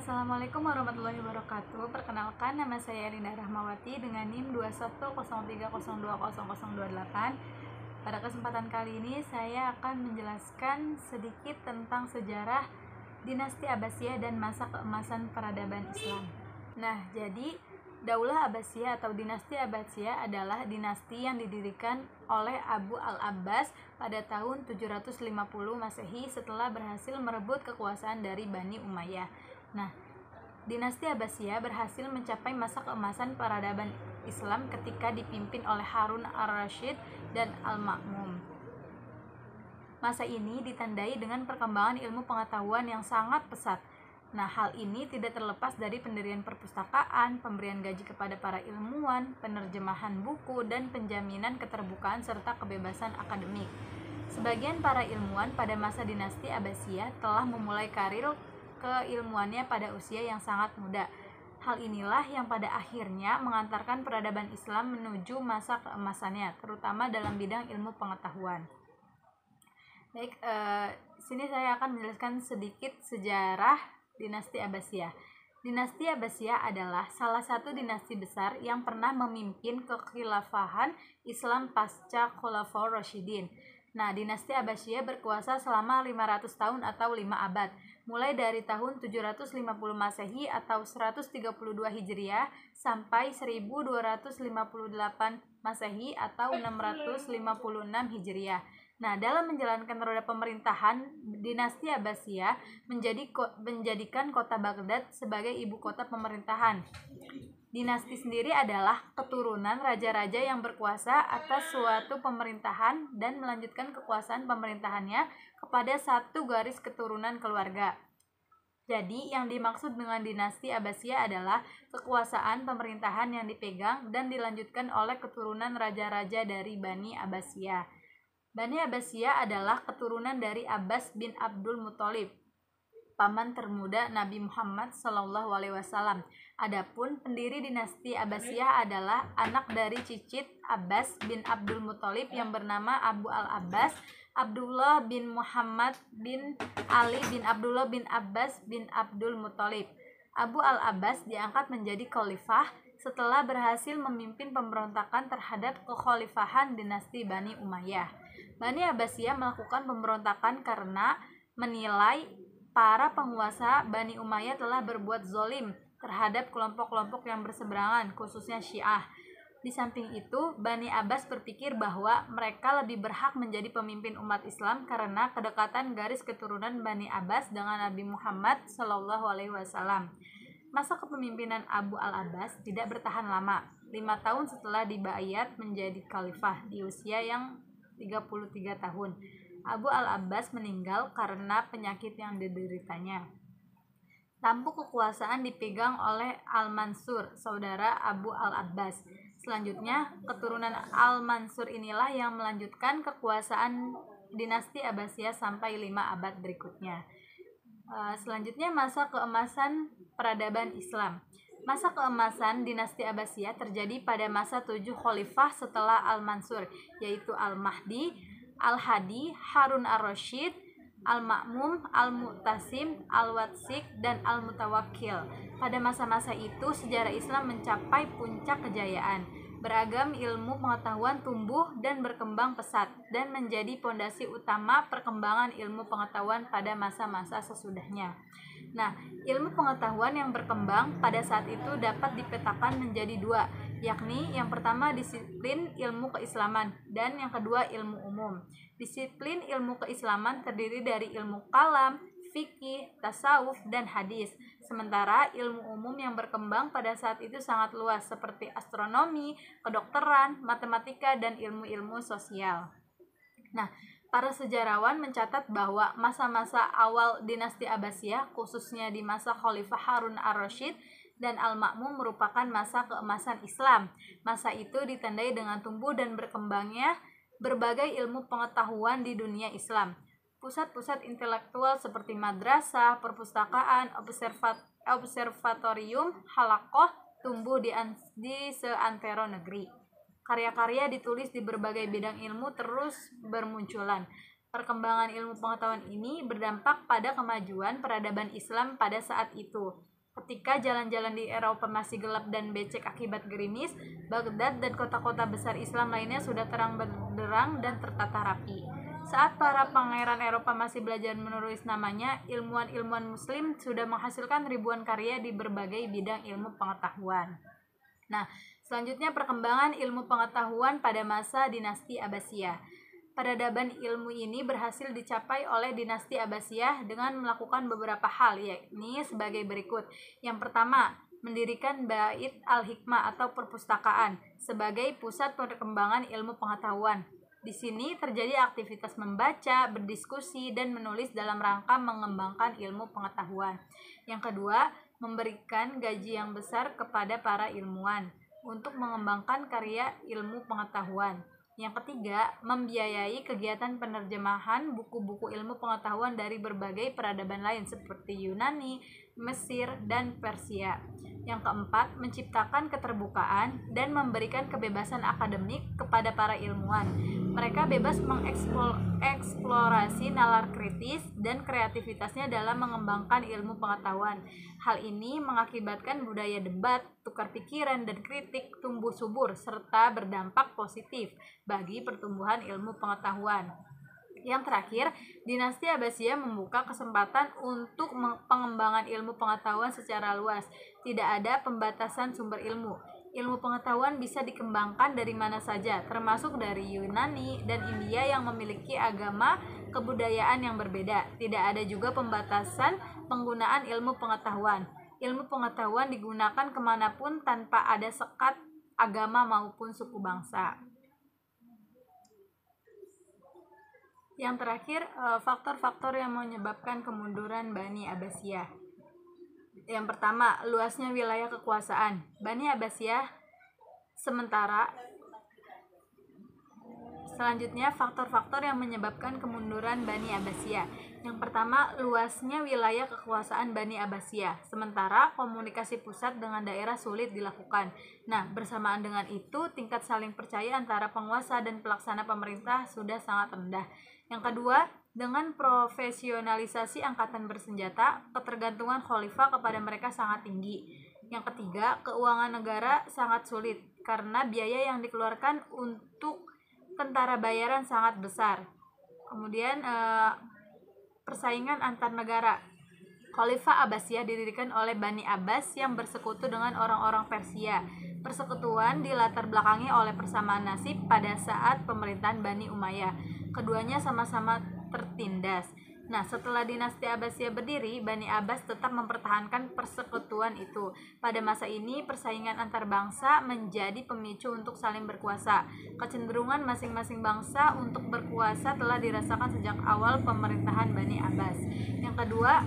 Assalamualaikum warahmatullahi wabarakatuh. Perkenalkan, nama saya Linda Rahmawati dengan NIM 2103020028. Pada kesempatan kali ini saya akan menjelaskan sedikit tentang sejarah dinasti Abbasiyah dan masa keemasan peradaban Islam. Nah, jadi Daulah Abbasiyah atau dinasti Abbasiyah adalah dinasti yang didirikan oleh Abu al-Abbas pada tahun 750 Masehi setelah berhasil merebut kekuasaan dari Bani Umayyah. Nah, dinasti Abbasiyah berhasil mencapai masa keemasan peradaban Islam ketika dipimpin oleh Harun ar-Rasyid dan Al-Ma'mun. Masa ini ditandai dengan perkembangan ilmu pengetahuan yang sangat pesat. Nah, hal ini tidak terlepas dari pendirian perpustakaan, pemberian gaji kepada para ilmuwan, penerjemahan buku, dan penjaminan keterbukaan serta kebebasan akademik. Sebagian para ilmuwan pada masa dinasti Abbasiyah telah memulai karir keilmuannya pada usia yang sangat muda. Hal inilah yang pada akhirnya mengantarkan peradaban Islam menuju masa keemasannya, terutama dalam bidang ilmu pengetahuan. Baik, sini saya akan menjelaskan sedikit sejarah dinasti Abbasiyah. Dinasti Abbasiyah adalah salah satu dinasti besar yang pernah memimpin kekhilafahan Islam pasca Khulafaur Rasyidin. Nah, dinasti Abbasiyah berkuasa selama 500 tahun atau 5 abad, mulai dari tahun 750 Masehi atau 132 Hijriah sampai 1258 Masehi atau 656 Hijriah. Nah, dalam menjalankan roda pemerintahan, dinasti Abbasiyah menjadikan kota Baghdad sebagai ibu kota pemerintahan. Dinasti sendiri adalah keturunan raja-raja yang berkuasa atas suatu pemerintahan dan melanjutkan kekuasaan pemerintahannya kepada satu garis keturunan keluarga. Jadi, yang dimaksud dengan dinasti Abbasiyah adalah kekuasaan pemerintahan yang dipegang dan dilanjutkan oleh keturunan raja-raja dari Bani Abbasiyah. Bani Abbasiyah adalah keturunan dari Abbas bin Abdul Muthalib, paman termuda Nabi Muhammad SAW. Adapun pendiri dinasti Abbasiyah adalah anak dari cicit Abbas bin Abdul Muthalib yang bernama Abu al-Abbas, Abdullah bin Muhammad bin Ali bin Abdullah bin Abbas bin Abdul Muthalib. Abu al-Abbas diangkat menjadi khalifah setelah berhasil memimpin pemberontakan terhadap kekhalifahan dinasti Bani Umayyah. Bani Abbasiyah melakukan pemberontakan karena menilai para penguasa Bani Umayyah telah berbuat zolim terhadap kelompok-kelompok yang berseberangan, khususnya Syiah. Di samping itu, Bani Abbas berpikir bahwa mereka lebih berhak menjadi pemimpin umat Islam karena kedekatan garis keturunan Bani Abbas dengan Nabi Muhammad SAW. Masa kepemimpinan Abu al-Abbas tidak bertahan lama. 5 tahun setelah dibayat menjadi khalifah di usia yang 33 tahun, Abu al-Abbas meninggal karena penyakit yang dideritanya. Tampuk kekuasaan dipegang oleh Al-Mansur, saudara Abu al-Abbas. Selanjutnya, keturunan Al-Mansur inilah yang melanjutkan kekuasaan dinasti Abbasiyah sampai 5 abad berikutnya. Selanjutnya, masa keemasan peradaban Islam. Masa keemasan dinasti Abbasiyah terjadi pada masa 7 khalifah setelah Al-Mansur, yaitu Al-Mahdi, Al-Hadi, Harun ar-Rasyid, Al-Ma'mun, Al-Mu'tasim, Al-Watsiq, dan Al-Mutawakkil. Pada masa-masa itu, sejarah Islam mencapai puncak kejayaan. Beragam ilmu pengetahuan tumbuh dan berkembang pesat dan menjadi pondasi utama perkembangan ilmu pengetahuan pada masa-masa sesudahnya. Nah, ilmu pengetahuan yang berkembang pada saat itu dapat dipetakan menjadi 2, yakni yang pertama disiplin ilmu keislaman dan yang kedua ilmu umum. Disiplin ilmu keislaman terdiri dari ilmu kalam, fikih, tasawuf, dan hadis. Sementara ilmu umum yang berkembang pada saat itu sangat luas seperti astronomi, kedokteran, matematika, dan ilmu-ilmu sosial. Nah, para sejarawan mencatat bahwa masa-masa awal dinasti Abbasiyah, khususnya di masa Khalifah Harun ar-Rasyid dan Al-Ma'mun, merupakan masa keemasan Islam. Masa itu ditandai dengan tumbuh dan berkembangnya berbagai ilmu pengetahuan di dunia Islam. Pusat-pusat intelektual seperti madrasah, perpustakaan, observatorium, halaqah tumbuh di seantero negeri. Karya-karya ditulis di berbagai bidang ilmu terus bermunculan. Perkembangan ilmu pengetahuan ini berdampak pada kemajuan peradaban Islam pada saat itu. Ketika jalan-jalan di Eropa masih gelap dan becek akibat gerimis, Baghdad dan kota-kota besar Islam lainnya sudah terang benderang dan tertata rapi. Saat para pangeran Eropa masih belajar menulis namanya, ilmuwan-ilmuwan muslim sudah menghasilkan ribuan karya di berbagai bidang ilmu pengetahuan. Nah, selanjutnya perkembangan ilmu pengetahuan pada masa dinasti Abbasiyah. Peradaban ilmu ini berhasil dicapai oleh dinasti Abbasiyah dengan melakukan beberapa hal, yakni sebagai berikut. Yang pertama, mendirikan Bait al-Hikmah atau perpustakaan sebagai pusat perkembangan ilmu pengetahuan. Di sini terjadi aktivitas membaca, berdiskusi, dan menulis dalam rangka mengembangkan ilmu pengetahuan. Yang kedua, memberikan gaji yang besar kepada para ilmuwan untuk mengembangkan karya ilmu pengetahuan. Yang ketiga, membiayai kegiatan penerjemahan buku-buku ilmu pengetahuan dari berbagai peradaban lain seperti Yunani, Mesir, dan Persia. Yang keempat, menciptakan keterbukaan dan memberikan kebebasan akademik kepada para ilmuwan. Mereka bebas mengeksplorasi nalar kritis dan kreativitasnya dalam mengembangkan ilmu pengetahuan. Hal ini mengakibatkan budaya debat, tukar pikiran, dan kritik tumbuh subur serta berdampak positif bagi pertumbuhan ilmu pengetahuan. Yang terakhir, dinasti Abbasiyah membuka kesempatan untuk pengembangan ilmu pengetahuan secara luas. Tidak ada pembatasan sumber ilmu. Ilmu pengetahuan bisa dikembangkan dari mana saja, termasuk dari Yunani dan India yang memiliki agama kebudayaan yang berbeda. Tidak ada juga pembatasan penggunaan ilmu pengetahuan. Ilmu pengetahuan digunakan kemanapun tanpa ada sekat agama maupun suku bangsa. Yang terakhir, faktor-faktor yang menyebabkan kemunduran Bani Abbasiyah. Yang pertama, luasnya wilayah kekuasaan. Bani Abbasiyah selanjutnya, faktor-faktor yang menyebabkan kemunduran Bani Abbasiyah. Yang pertama, luasnya wilayah kekuasaan Bani Abbasiyah. Sementara komunikasi pusat dengan daerah sulit dilakukan. Nah, bersamaan dengan itu, tingkat saling percaya antara penguasa dan pelaksana pemerintah sudah sangat rendah. Yang kedua, dengan profesionalisasi angkatan bersenjata, ketergantungan khalifah kepada mereka sangat tinggi. Yang ketiga, keuangan negara sangat sulit karena biaya yang dikeluarkan untuk tentara bayaran sangat besar. Kemudian persaingan antar negara. Khalifah Abbasiyah didirikan oleh Bani Abbas yang bersekutu dengan orang-orang Persia. Persekutuan dilatar belakangi oleh persamaan nasib pada saat pemerintahan Bani Umayyah. Keduanya sama-sama tertindas. Nah, setelah dinasti Abbasiyah berdiri, Bani Abbas tetap mempertahankan persekutuan itu. Pada masa ini, persaingan antar bangsa menjadi pemicu untuk saling berkuasa. Kecenderungan masing-masing bangsa untuk berkuasa telah dirasakan sejak awal pemerintahan Bani Abbas. Yang kedua,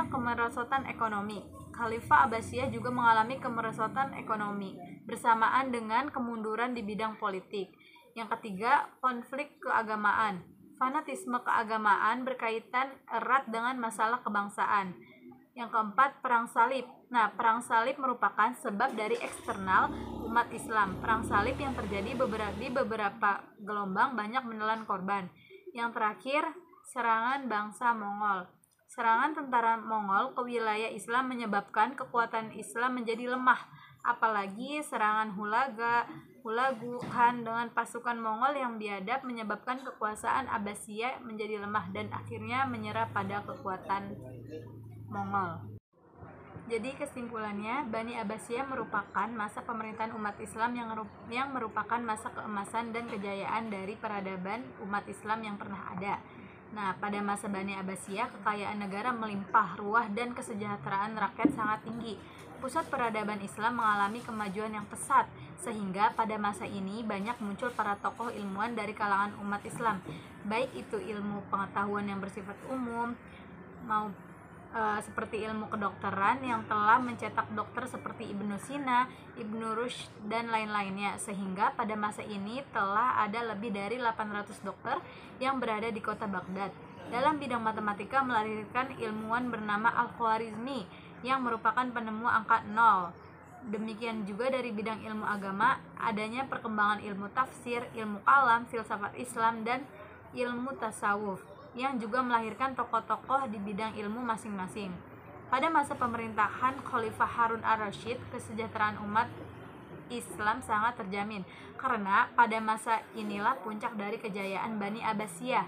kemerosotan ekonomi. Khalifah Abbasiyah juga mengalami kemerosotan ekonomi bersamaan dengan kemunduran di bidang politik. Yang ketiga, konflik keagamaan. Fanatisme keagamaan berkaitan erat dengan masalah kebangsaan. Yang keempat, perang salib. Nah, perang salib merupakan sebab dari eksternal umat Islam. Perang salib yang terjadi di beberapa gelombang banyak menelan korban. Yang terakhir, serangan bangsa Mongol. Serangan tentara Mongol ke wilayah Islam menyebabkan kekuatan Islam menjadi lemah. Apalagi serangan Hulagu Khan dengan pasukan Mongol yang biadab menyebabkan kekuasaan Abbasiyah menjadi lemah dan akhirnya menyerah pada kekuatan Mongol. Jadi kesimpulannya, Bani Abbasiyah merupakan masa pemerintahan umat Islam yang merupakan masa keemasan dan kejayaan dari peradaban umat Islam yang pernah ada. Nah, pada masa Bani Abbasiyah, kekayaan negara melimpah ruah dan kesejahteraan rakyat sangat tinggi. Pusat peradaban Islam mengalami kemajuan yang pesat, sehingga pada masa ini banyak muncul para tokoh ilmuwan dari kalangan umat Islam, baik itu ilmu pengetahuan yang bersifat umum, seperti ilmu kedokteran yang telah mencetak dokter seperti Ibnu Sina, Ibnu Rushd, dan lain-lainnya, sehingga pada masa ini telah ada lebih dari 800 dokter yang berada di kota Baghdad. Dalam bidang matematika melahirkan ilmuwan bernama Al-Khwarizmi yang merupakan penemu angka 0. Demikian juga dari bidang ilmu agama, adanya perkembangan ilmu tafsir, ilmu kalam, filsafat Islam, dan ilmu tasawuf yang juga melahirkan tokoh-tokoh di bidang ilmu masing-masing. Pada masa pemerintahan Khalifah Harun ar-Rasyid, kesejahteraan umat Islam sangat terjamin karena pada masa inilah puncak dari kejayaan Bani Abbasiyah.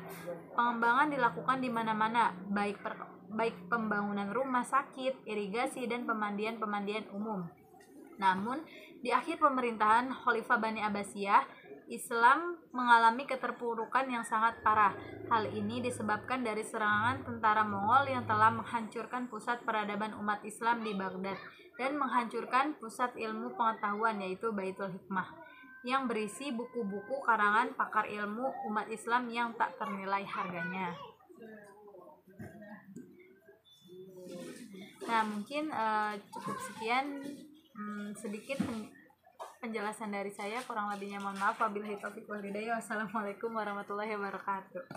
Pengembangan dilakukan di mana-mana, baik pembangunan rumah sakit, irigasi, dan pemandian umum. Namun, di akhir pemerintahan Khalifah Bani Abbasiyah, Islam mengalami keterpurukan yang sangat parah. Hal ini disebabkan dari serangan tentara Mongol yang telah menghancurkan pusat peradaban umat Islam di Baghdad dan menghancurkan pusat ilmu pengetahuan yaitu Baitul Hikmah yang berisi buku-buku karangan pakar ilmu umat Islam yang tak ternilai harganya. Nah, mungkin cukup sekian sedikit penjelasan dari saya, kurang lebihnya mohon maaf. Wabillahi taufiq wal hidayah. Wassalamualaikum warahmatullahi wabarakatuh.